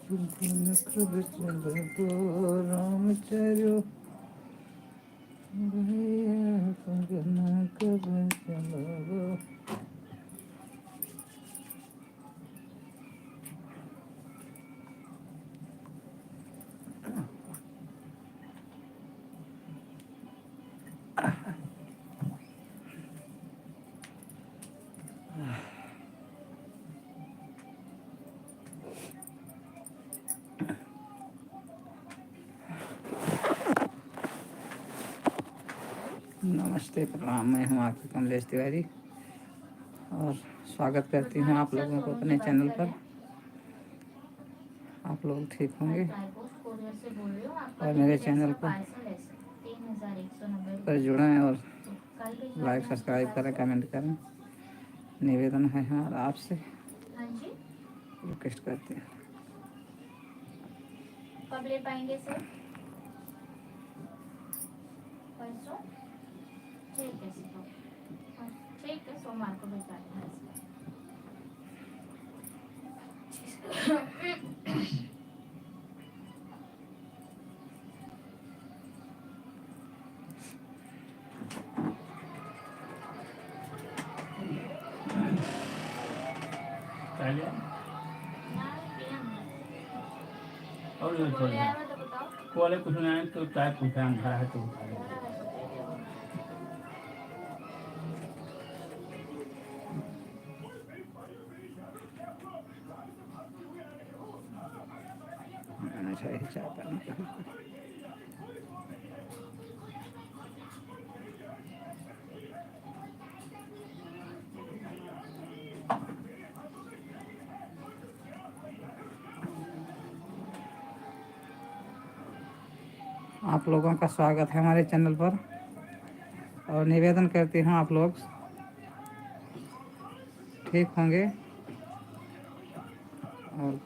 फुल्गुन कब चलो रामचरो भैया फुल्गुन कब चलो। नमस्ते, प्रणाम। मैं हूँ आपकी कमलेश तिवारी और स्वागत करती हूँ आप लोगों को अपने चैनल पर। आप लोग ठीक होंगे और मेरे चैनल पर जुड़ें और लाइक सब्सक्राइब करें, कमेंट करें। निवेदन है हमारा आपसे, रिक्वेस्ट करते हैं। कब ले पाएंगे सर? परसों? ठीक है सर, ठीक है, सोमवार को भिजवा देना। और वाले कुछ नहीं तो चाय पूछा घर है तो चाय पानी। आप लोगों का स्वागत है हमारे चैनल पर और निवेदन करती हूँ आप लोग ठीक होंगे। और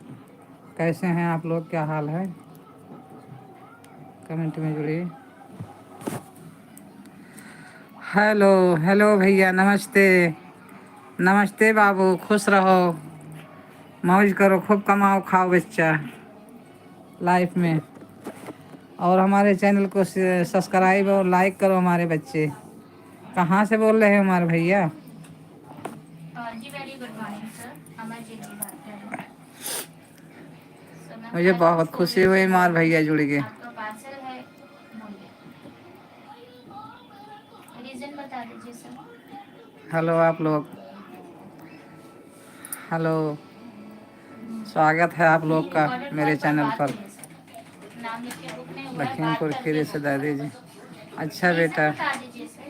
कैसे हैं आप लोग, क्या हाल है, कमेंट में जुड़िए। हेलो हेलो भैया, नमस्ते नमस्ते बाबू, खुश रहो, मौज करो, खूब कमाओ खाओ बच्चा लाइफ में। और हमारे चैनल को सब्सक्राइब और लाइक करो हमारे बच्चे। कहाँ से बोल रहे हैं हमारे भैया? जी very good morning sir, Amar ji की बात कर रहे हैं। मुझे बहुत खुशी हुई हमारे भैया जुड़ गए। आपका पार्सल है, बोलिए, रीजन बता दीजिए सर। हेलो आप लोग, हेलो, स्वागत है आप लोग का मेरे चैनल पर। नाम लिख के बुक नहीं हुआ है, बात लखीमपुर करके खीरी से बुक दादी जी। करो। अच्छा रीजन बेटा, बता दीजिए सर।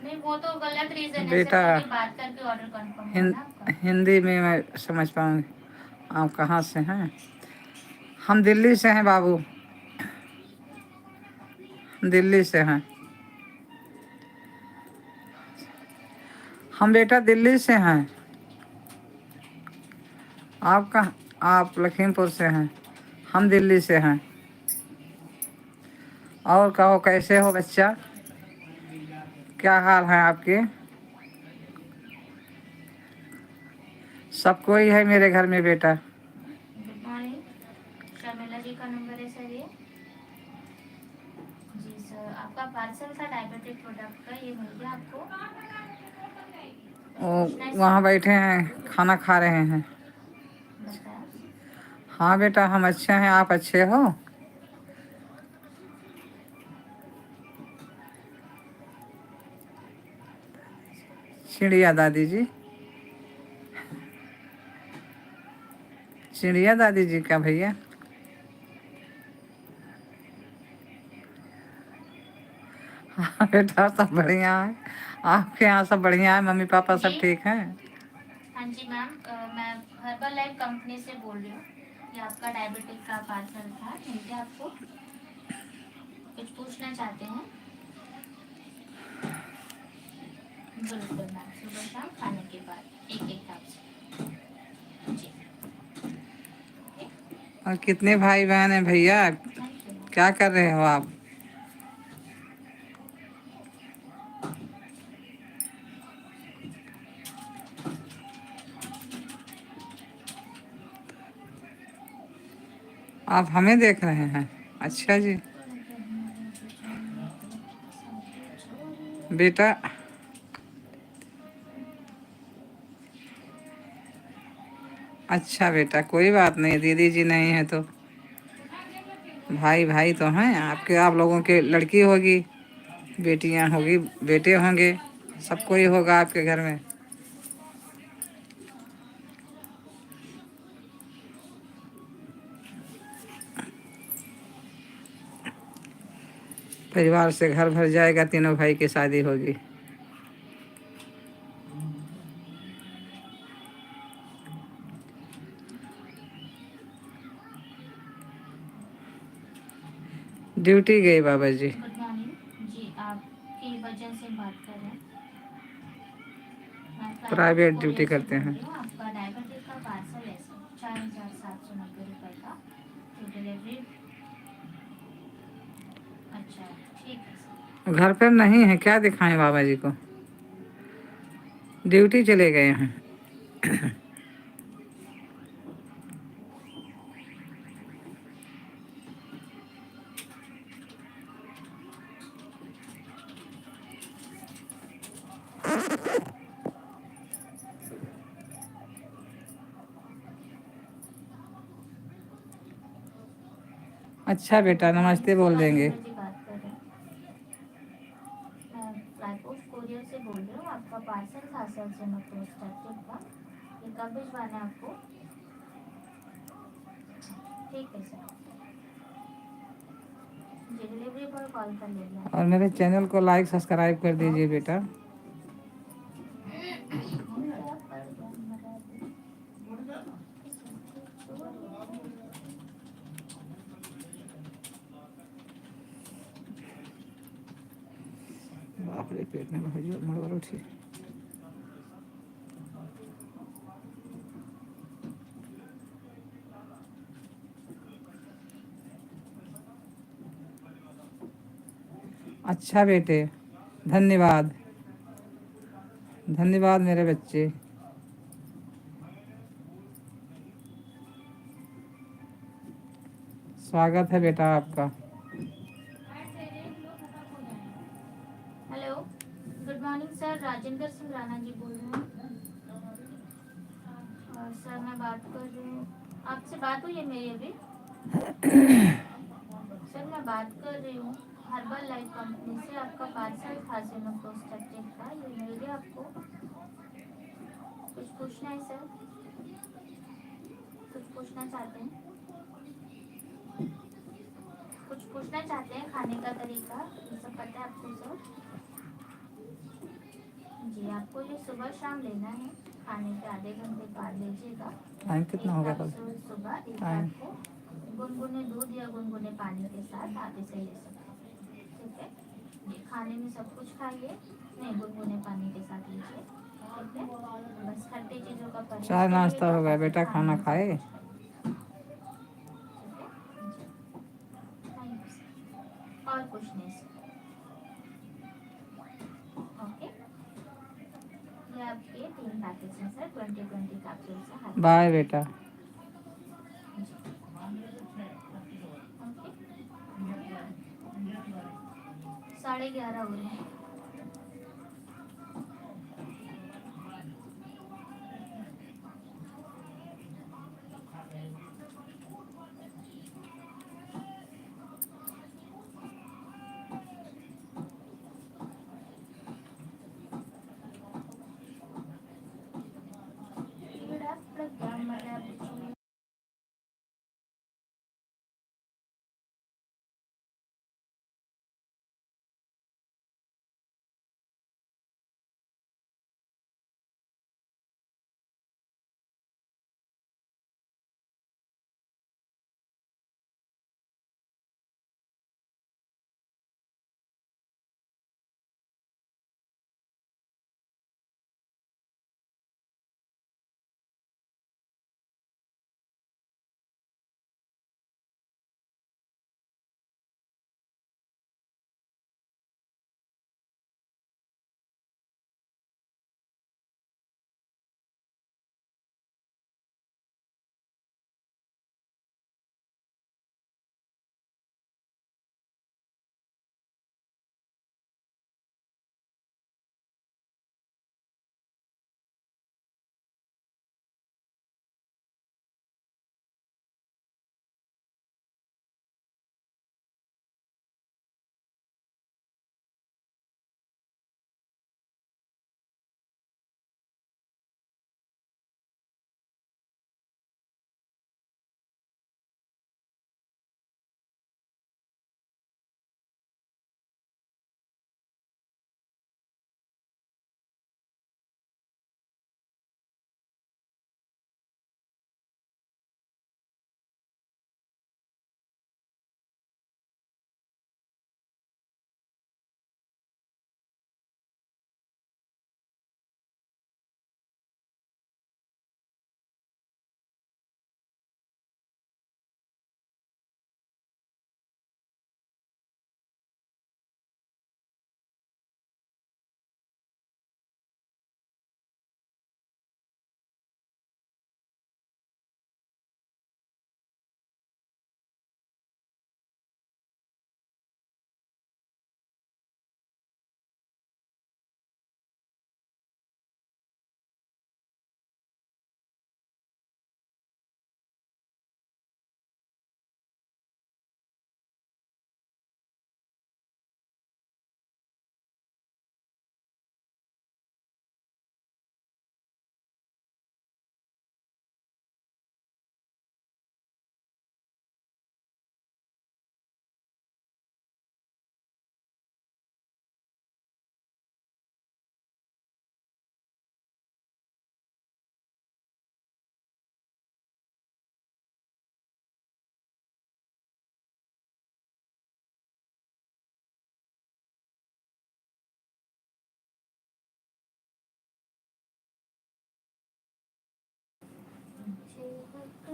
नहीं वो तो गलत रीजन है बेटा सर, क्योंकि बात करके ऑर्डर कंफर्म हुआ ना आपका। हिंदी में मैं समझ पाऊँगी। आप कहाँ से हैं? हम दिल्ली से हैं बाबू, दिल्ली से हैं हम बेटा, दिल्ली से हैं। आप कहाँ? आप लखीमपुर से हैं, हम दिल्ली से हैं। और कहो कैसे हो बच्चा, क्या हाल है आपके? सब कोई है मेरे घर में बेटा। गुड मॉर्निंग, शर्मिला जी का नंबर है सर ये। जी सर, आपका पार्सल था डायबिटिक प्रोडक्ट का, ये मिल गया आपको? वो वहाँ बैठे हैं, खाना खा रहे हैं। बताया। हाँ बेटा, हम अच्छे हैं, आप अच्छे हो? चिड़िया दादी जी, चिड़िया दादी जी का भैया। हाँ बेटा, सब बढ़िया है। आपके यहाँ सब बढ़िया है? मम्मी पापा सब ठीक हैं? हाँ जी मैम, मैं हर्बल लाइफ कंपनी से बोल रही हूँ। ये आपका डायबिटिक का पार्सल था, मिल गया आपको? कुछ पूछना चाहते हैं? बिल्कुल मैम, सुबह शाम खाने के बाद एक एक कप जी। और कितने भाई बहन हैं भैया? क्या कर रहे हो आप? आप हमें देख रहे हैं? अच्छा जी। बेटा, अच्छा बेटा, कोई बात नहीं, दीदी जी नहीं है तो भाई भाई तो हैं आपके। आप लोगों के लड़की होगी, बेटियां होगी, बेटे होंगे, सब कोई होगा आपके घर में। परिवार से घर भर जाएगा, तीनों भाई की शादी होगी। ड्यूटी गई बाबा जी। गुड मॉर्निंग जी, आपकी वजह से बात कर रहे हैं। मैं प्राइवेट कोरियर ड्यूटी से करते बोल हैं। रही हूँ। आपका डायबिटिक का पार्सल है सर, 4790 रुपये का, तो डिलीवरी। अच्छा, ठीक है सर। घर पर नहीं है क्या? दिखाएं बाबा जी को? ड्यूटी चले गए हैं। अच्छा बेटा, नमस्ते बोल देंगे। राजेंद्र जी बात कर रहे हैं। मैं फ्लाईपोस्ट कोरियर से बोल रही हूँ। आपका पार्सल था सर जमापुर स्टैटिक का, ये कब भिजवाना है आपको? ठीक है सर जी, डिलीवरी बॉय कॉल कर लेगा। और मेरे चैनल को लाइक सब्सक्राइब कर दीजिए बेटा। बाप रे, पेट में मड़बड़ उठी। अच्छा बेटे, धन्यवाद धन्यवाद मेरे बच्चे। स्वागत है बेटा आपका। Hello, good morning sir, Rajendra Singh Rana ji बोल रहे हैं। और सर मैं बात कर रही हूँ, आपसे बात हुई है मेरी अभी? सर मैं बात कर रही हूँ हर्बल लाइफ कंपनी से। आपका पार्सल था सिनोप्रोस्टेक्टिन का, ये मिल गया आपको? कुछ पूछना है सर? कुछ पूछना चाहते हैं? कुछ पूछना चाहते हैं? खाने का तरीका ये सब पता है आपको सर? जी, आपको ये सुबह शाम लेना है, खाने के आधे घंटे बाद लीजिएगा। टाइम कितना एक हो गया कल? कैप्सूल सुबह, एक टाइम रात को, गुनगुने दूध या गुनगुने पानी के साथ आप इसे ले सकते हैं। ठीक है, ये खाने में सब कुछ खाइए, नहीं गुनगुने पानी के साथ लीजिए। ठीक है, बस खट्टी चीज़ों का परहेज चाय नाश्ता करिएगा हो गया और फिर बेटा, खाने खाना में सब खाए? कुछ खाइए। ठीक है जी, थैंक यू सर। और कुछ नहीं सर। ओके, ये आपके 3 पैकेट्स हैं सर, 20-20 कैप्सूल्स हैं हर बाय बेटा। ओके, 11:30 हो रहे हैं। तो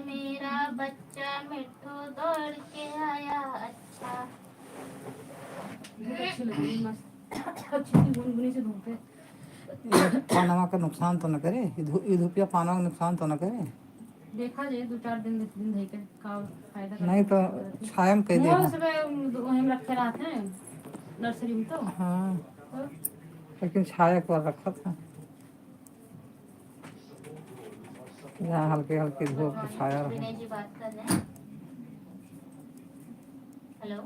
मेरा बच्चा मिठो दौड़ के आया अच्छा। अच्छी लगी मस्त अच्छी थी गुनगुनी से धूप है। ये पानवा का नुकसान तो न करे, ये धूपिया पानवा का नुकसान तो न करे। देखा जाए 2-4 दिन धई के का फायदा नहीं तो छाया में कह दे। वो सब हम रखे रहते हैं नर्सरी में तो हाँ, लेकिन छाया को रखा था यहाँ हल्के हल्के धूप की छाया रहे। विनय जी बात कर रहे हैं। हेलो,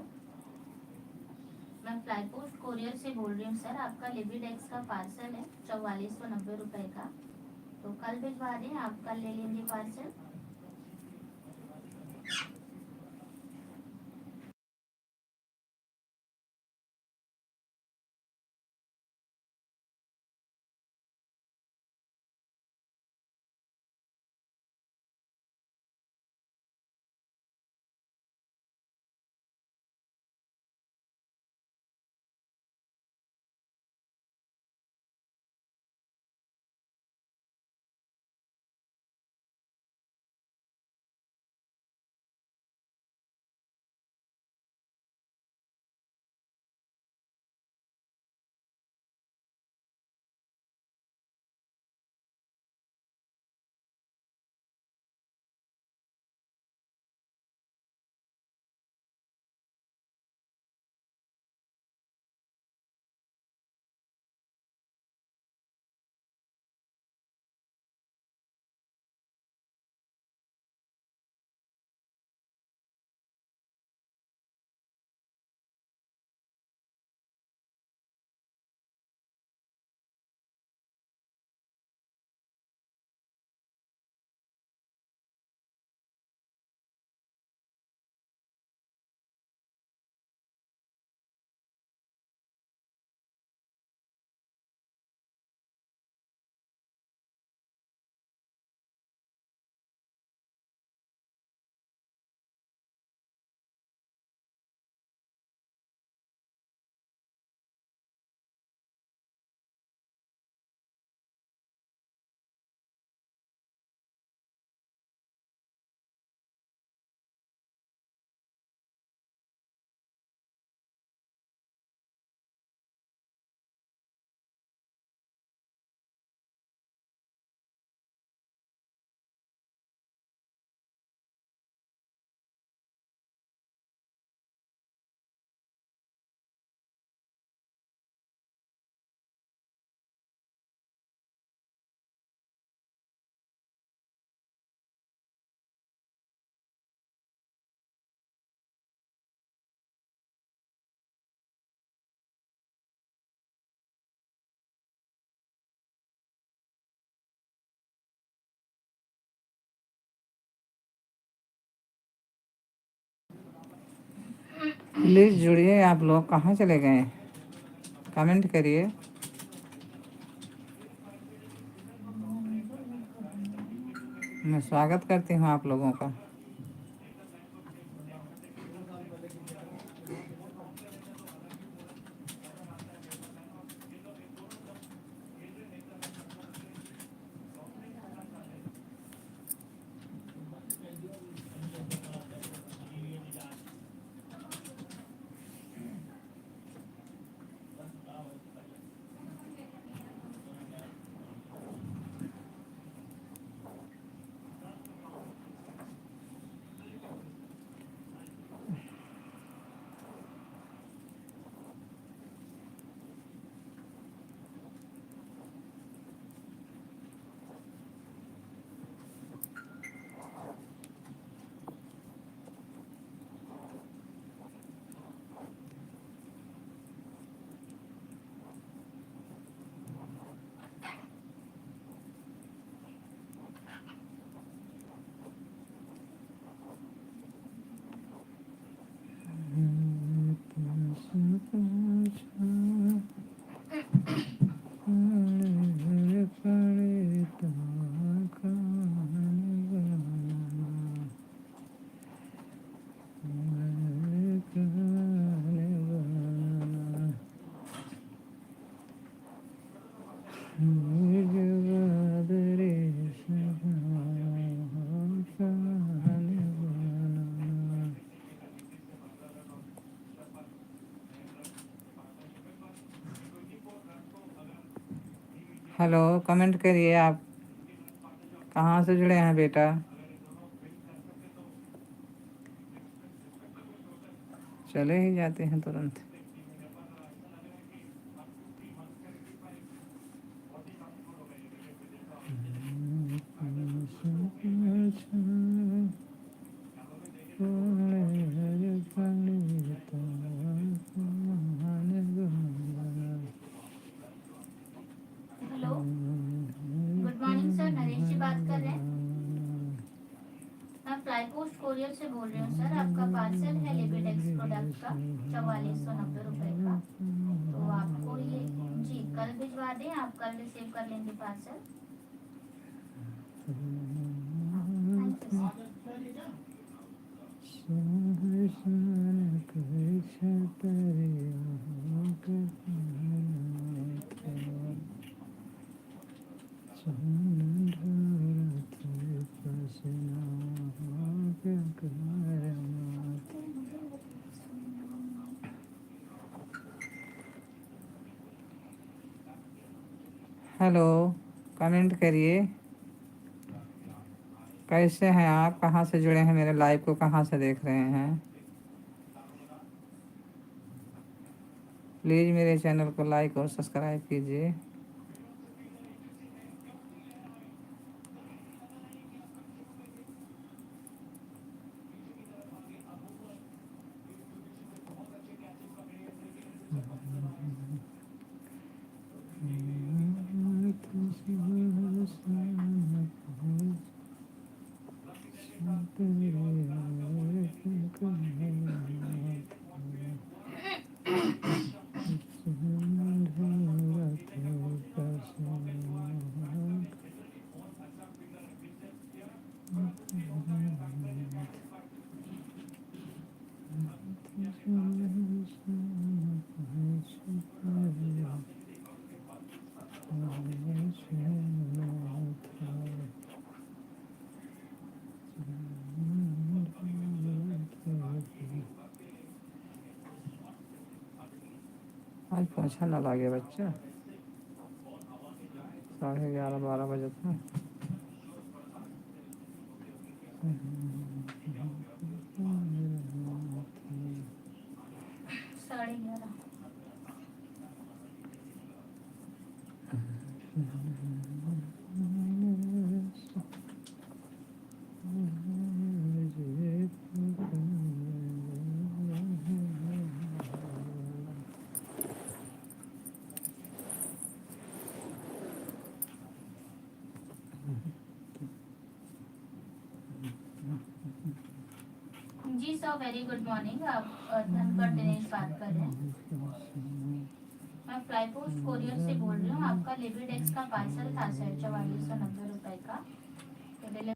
मैं फ्लाई पोस्ट कोरियर से बोल रही हूँ सर। आपका लिबिडेक्स का पार्सल है 4490 रुपए का, तो कल भिजवा दें, आप कल ले लेंगे पार्सल। प्लीज़ जुड़िए। आप लोग कहाँ चले गए? कमेंट करिए। मैं स्वागत करती हूँ आप लोगों का। हेलो, कमेंट करिए आप कहाँ से जुड़े हैं बेटा। चले ही जाते हैं तुरंत। Hello, good morning sir, Naresh ji बात कर रहे हैं। मैं फ्लाई पोस्ट कोरियर से बोल रही हूँ सर। आपका पार्सल है लिबिडेक्स प्रोडक्ट का 4490 रुपए का। तो आपको ये जी कल भिजवा दें, आप कल रिसीव कर लेंगे parcel. Thank you sir. Hello, comment करिए कैसे हैं आप, कहाँ से जुड़े हैं, मेरे लाइव को कहाँ से देख रहे हैं। प्लीज़ मेरे चैनल को लाइक और सब्सक्राइब कीजिए। आज पोछा ना लगे बच्चा, 11:30 बजे था। 11:30। जी सर, वेरी गुड मॉर्निंग। आप धनकर दिनेश बात कर रहे हैं। मैं फ्लाई पोस्ट कोरियर से बोल रही हूँ। आपका लिबिडेक्स का पार्सल था सर 4490 रुपए का। तो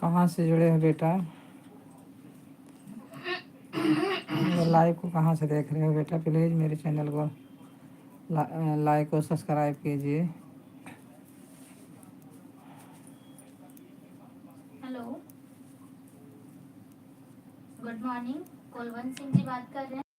कहाँ से जुड़े हो बेटा? मेरे लाइव को कहाँ से देख रहे हो बेटा? प्लीज़ मेरे चैनल को लाइक और सब्सक्राइब कीजिए। Hello, good morning. Kulwant Singh ji बात कर रहे हैं।